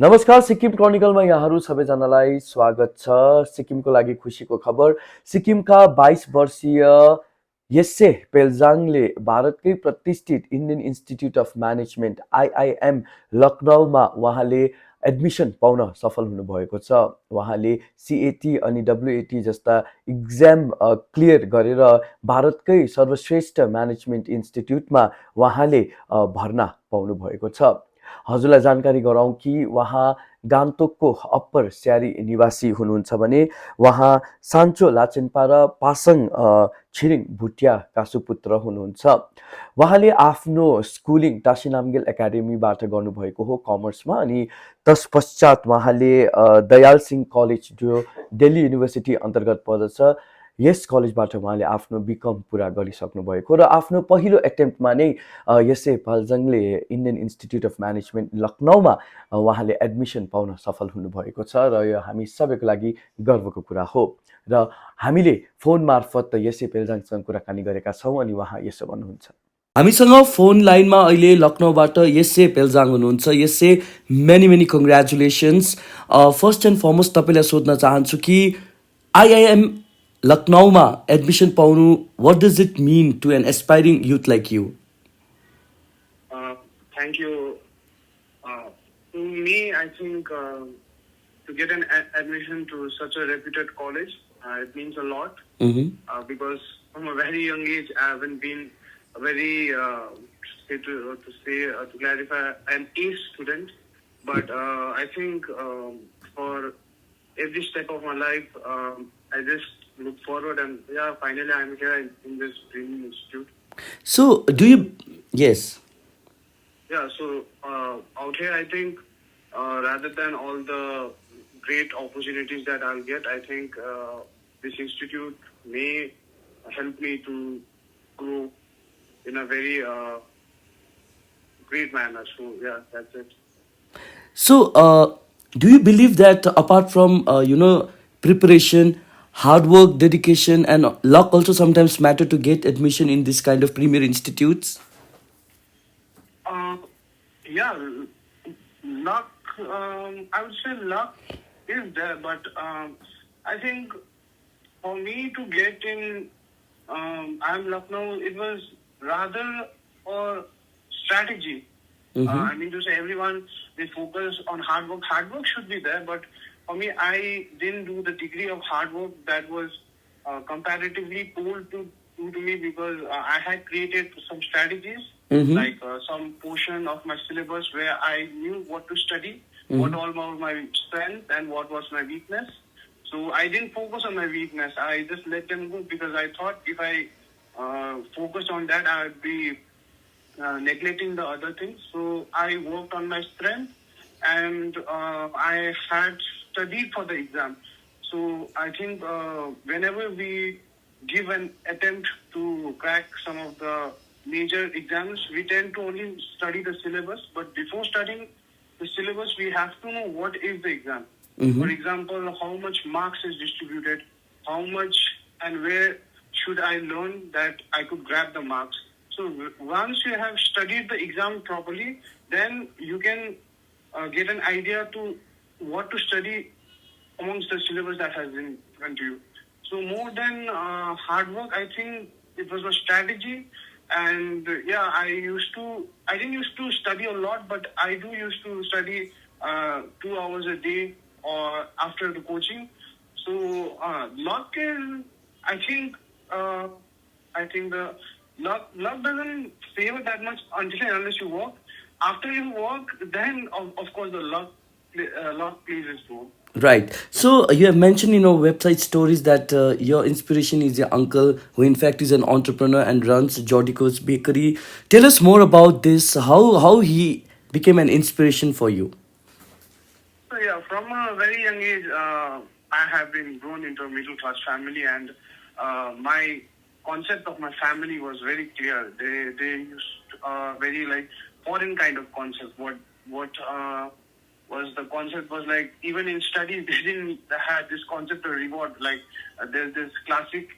नमस्कार सिक्किम क्रोनिकलमा यहाँहरू सबैजनालाई स्वागत छ। सिक्किमको लागि खुसीको खबर। सिक्किमका 22 वर्षीय यस्से पेल्जाङले भारतकै प्रतिष्ठित Indian Institute of Management IIM लखनऊमा उहाँले एडमिसन पाउन सफल हुनुभएको छ। उहाँले सिएटी अनि डब्लुएटी जस्ता इक्जाम क्लियर गरेर भारतकै सर्वश्रेष्ठ म्यानेजमेन्ट इन्स्टिट्युटमा उहाँले भर्ना पाउनुभएको छ। हजुरलाई जानकारी गराउँ कि उहाँ गान्तोकको अप्पर स्यारी निवासी हुनुहुन्छ भने उहाँ सान्चो लाचेनपा र पासाङ छिरिङ भुटियाका सुपुत्र हुनुहुन्छ। उहाँले आफ्नो स्कुलिङ टासी नामगेल एकाडेमीबाट गर्नुभएको हो कमर्समा, अनि तत्पश्चात उहाँले दयाल सिंह कलेज जो दिल्ली युनिभर्सिटी अन्तर्गत पर्दछ यस कलेजबाट उहाँले आफ्नो बिकम पुरा गरिसक्नु भएको र आफ्नो पहिलो एटेम्प्टमा नै यसै फल्जङले इन्डियन इन्स्टिट्युट अफ म्यानेजमेन्ट लखनऊमा उहाँले एडमिसन पाउन सफल हुनुभएको छ र यो हामी सबैको लागि गर्वको कुरा हो। र हामीले फोन मार्फत यसै पेल्जाङसँग कुराकानी गरेका छौँ अनि उहाँ यसो भन्नुहुन्छ। हामीसँग फोन लाइनमा अहिले लखनऊबाट यस्से पेल्जाङ हुनुहुन्छ। Yeshe many many congratulations. First and foremost तपाईँलाई सोध्न चाहन्छु कि आइआइएम लखनऊमा एडमिसन पाउनु, what does it mean to an aspiring youth like you? Thank you. To me, I think to get an admission to such a reputed college, it means a lot. Because from a very young age, I haven't been a very, to clarify, an A student. But I think for every step of my life, I just look forward, and yeah, finally I'm here in this dream institute. So, do you? Yes. Yeah, so out here, I think rather than all the great opportunities that I'll get, I think this institute may help me to grow in a very great manner. So yeah, that's it. So, do you believe that apart from preparation, hard work, dedication, and luck also sometimes matter to get admission in this kind of premier institutes? Yeah, luck. I would say luck is there, but I think for me to get in IIM Lucknow, it was rather a strategy. I mean to say, everyone, they focus on hard work. Hard work should be there, but for me, I didn't do the degree of hard work that was comparatively told to me, because I had created some strategies, like some portion of my syllabus where I knew what to study, what all were my strength and what was my weakness. So I didn't focus on my weakness. I just let them go, because I thought if I focused on that, I would be neglecting the other things. So I worked on my strength, and I had studied for the exam. So I think whenever we give an attempt to crack some of the major exams, we tend to only study the syllabus. But before studying the syllabus, we have to know what is the exam. For example, how much marks is distributed, how much and where should I learn that I could grab the marks. So once you have studied the exam properly, then you can get an idea to what to study amongst the syllabus that has been given to you. So more than hard work, I think it was a strategy. And yeah, I didn't used to study a lot, but I do used to study 2 hours a day or after the coaching. So luck is, I think the luck doesn't favor that much until and unless you work. After you work, then of course the luck plays its role. Right. So you have mentioned in your website stories that your inspiration is your uncle, who in fact is an entrepreneur and runs Jordico's Bakery. Tell us more about this. How he became an inspiration for you. So yeah, from a very young age, I have been grown into a middle class family, and my concept of my family was very clear. They used very like foreign kind of concept. What was the concept was like, even in studies they didn't have this concept of reward. Like there's this classic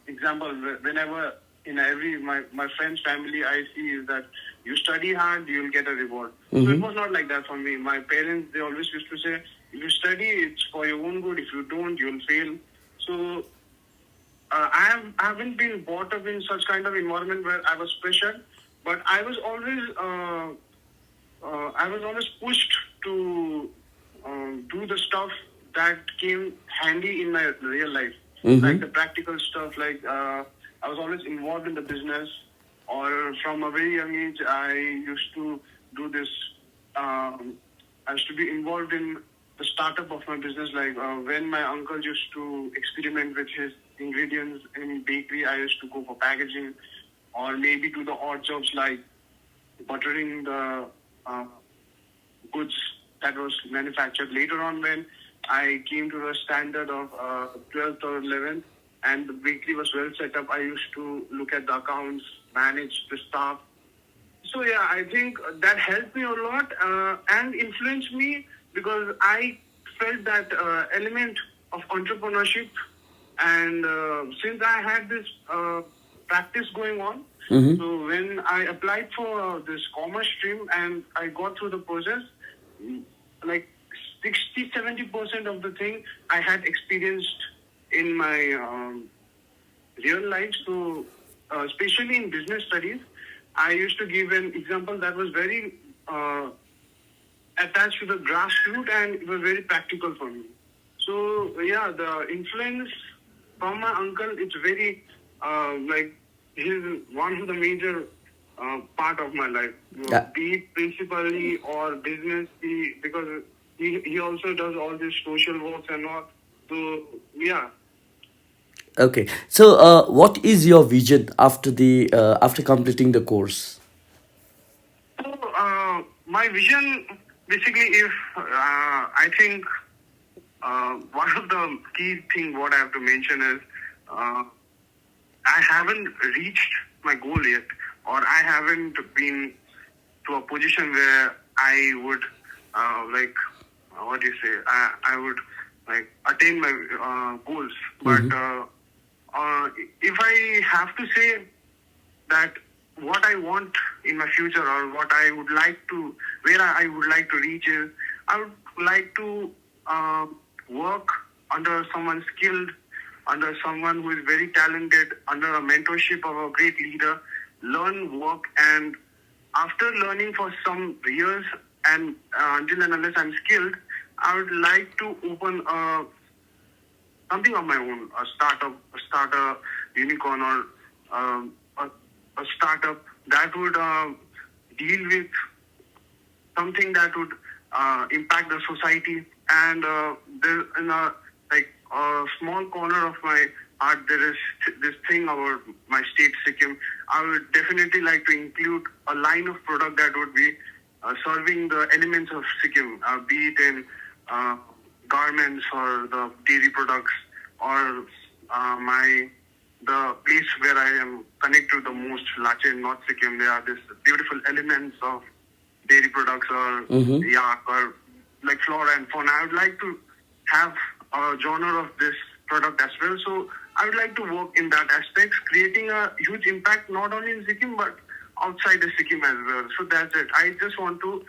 example whenever in every my friend's family I see is that you study hard, you'll get a reward. So it was not like that for me. My parents, they always used to say, if you study, it's for your own good. If you don't, you'll fail. So I haven't been brought up in such kind of environment where I was pressured, but I was always pushed to do the stuff that came handy in my real life, like the practical stuff. Like I was always involved in the business, or from a very young age, I used to do this. I used to be involved in the startup of my business. Like when my uncle used to experiment with his ingredients in bakery, I used to go for packaging, or maybe do the odd jobs like buttering the goods that was manufactured. Later on, when I came to the standard of 12th or 11th, and the bakery was well set up, I used to look at the accounts, manage the staff. So yeah, I think that helped me a lot and influenced me, because I felt that element of entrepreneurship. And since I had this practice going on, so when I applied for this commerce stream and I got through the process, like 60-70% of the thing I had experienced in my real life. So especially in business studies, I used to give an example that was very attached to the grassroots, and it was very practical for me. So yeah, the influence from my uncle, it's very like he's one of the major part of my life. Yeah. Be it principally or business, because he also does all these social works and all. So yeah. Okay. So, what is your vision after the after completing the course? So my vision, basically, if I think one of the key thing what I have to mention is I haven't reached my goal yet, or I haven't been to a position where I would like what do you say? I would like attain my goals. But if I have to say that what I want in my future, or what I would like to, where I would like to reach is, I would like to work under someone skilled, under someone who is very talented, under a mentorship of a great leader, learn, work, and after learning for some years, and until and unless I'm skilled, I would like to open something of my own, a startup, start a unicorn, or a startup that would deal with something that would impact the society. And there, in a like a small corner of my heart, there is this thing about my state, Sikkim. I would definitely like to include a line of product that would be serving the elements of Sikkim, be it in garments or the dairy products, or the place where I am connected the most, Lachenpa, North Sikkim. There are these beautiful elements of dairy products, or yak, or like flora and fauna. I would like to have a genre of this product as well. So I would like to work in that aspect, creating a huge impact not only in Sikkim but outside the Sikkim as well. So that's it. I just want to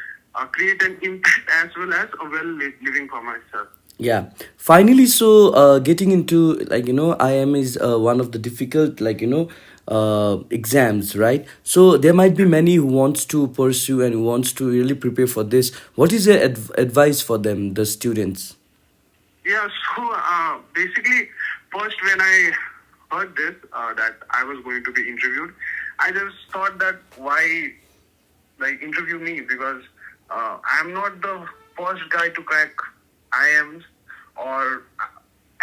create an impact as well as a living for myself. Yeah. Finally, so getting into, like, IIM is one of the difficult, like, exams, right? So there might be many who wants to pursue and who wants to really prepare for this. What is your advice for them, the students? Yeah, so basically, first when I heard this, that I was going to be interviewed, I just thought that why like interview me, because I'm not the first guy to crack IIMs or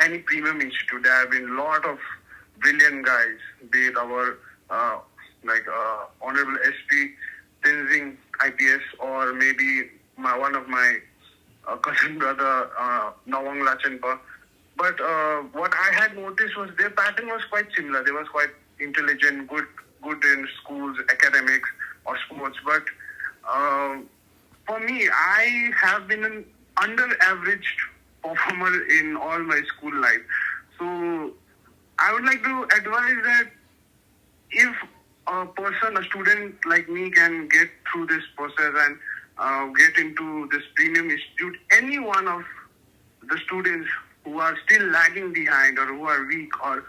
any premium institute. There have been a lot of brilliant guys, be it our Honorable SP Tshering IPS, or maybe one of my cousin brother Nawang Lachenpa. But what I had noticed was their pattern was quite similar. They was quite intelligent, good in schools, academics, or sports. But for me, I have been an under-average performer in all my school life. So I would like to advise that if a student like me can get through this process and get into this premium institute, any one of the students who are still lagging behind or who are weak or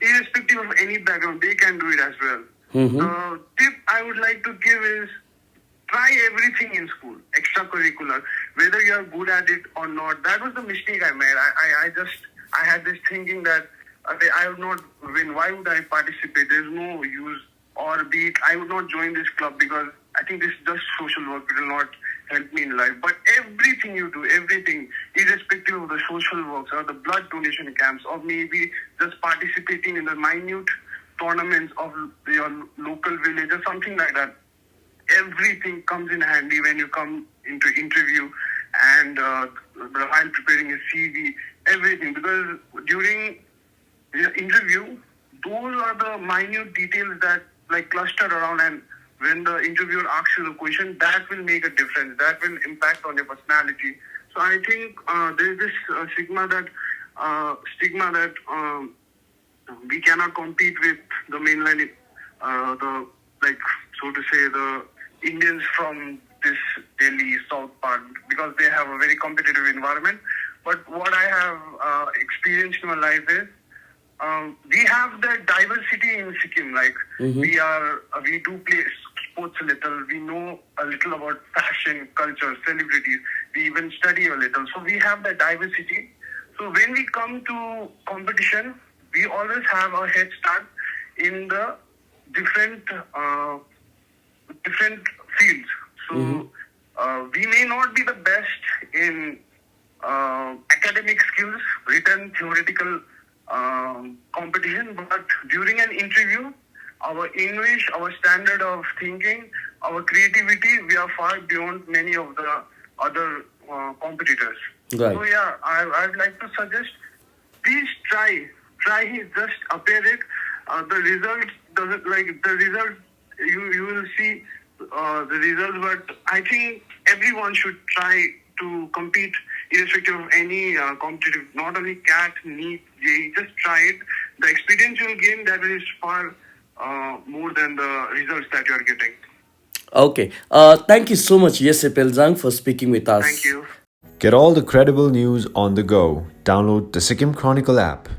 irrespective of any background, they can do it as well. The tip I would like to give is try everything in school, extracurricular, whether you are good at it or not. That was the mistake I made. I had this thinking that I would not win. Why would I participate? There's no use. Or be it, I would not join this club because I think this is just social work. It will not help me in life. But everything you do, everything, irrespective of the social works or the blood donation camps or maybe just participating in the minute tournaments of your local village or something like that, everything comes in handy when you come into interview and while preparing a CV, everything. Because during the interview, those are the minute details that like clustered around, and when the interviewer asks you the question, that will make a difference. That will impact on your personality. So I think there is this stigma that we cannot compete with the mainland, the like so to say the Indians from this Delhi South part, because they have a very competitive environment. But what I have experienced in my life is we have the diversity in Sikkim. Like we do play sports a little. We know a little about fashion, culture, celebrities. We even study a little. So we have the diversity. So when we come to competition, we always have a head start in the different fields. So we may not be the best in academic skills, written, theoretical competition, but during an interview, our English, our standard of thinking, our creativity, we are far beyond many of the other competitors. Right. So yeah, I'd like to suggest, please try just appear it. The result doesn't like the result. You will see the results, but I think everyone should try to compete irrespective of any competitive, not only CAT, NEET, JEE, just try it. The experience you will gain, that is far more than the results that you are getting. Okay. Thank you so much, Yeshay Pelzang, for speaking with us. Thank you. Get all the credible news on the go. Download the Sikkim Chronicle app.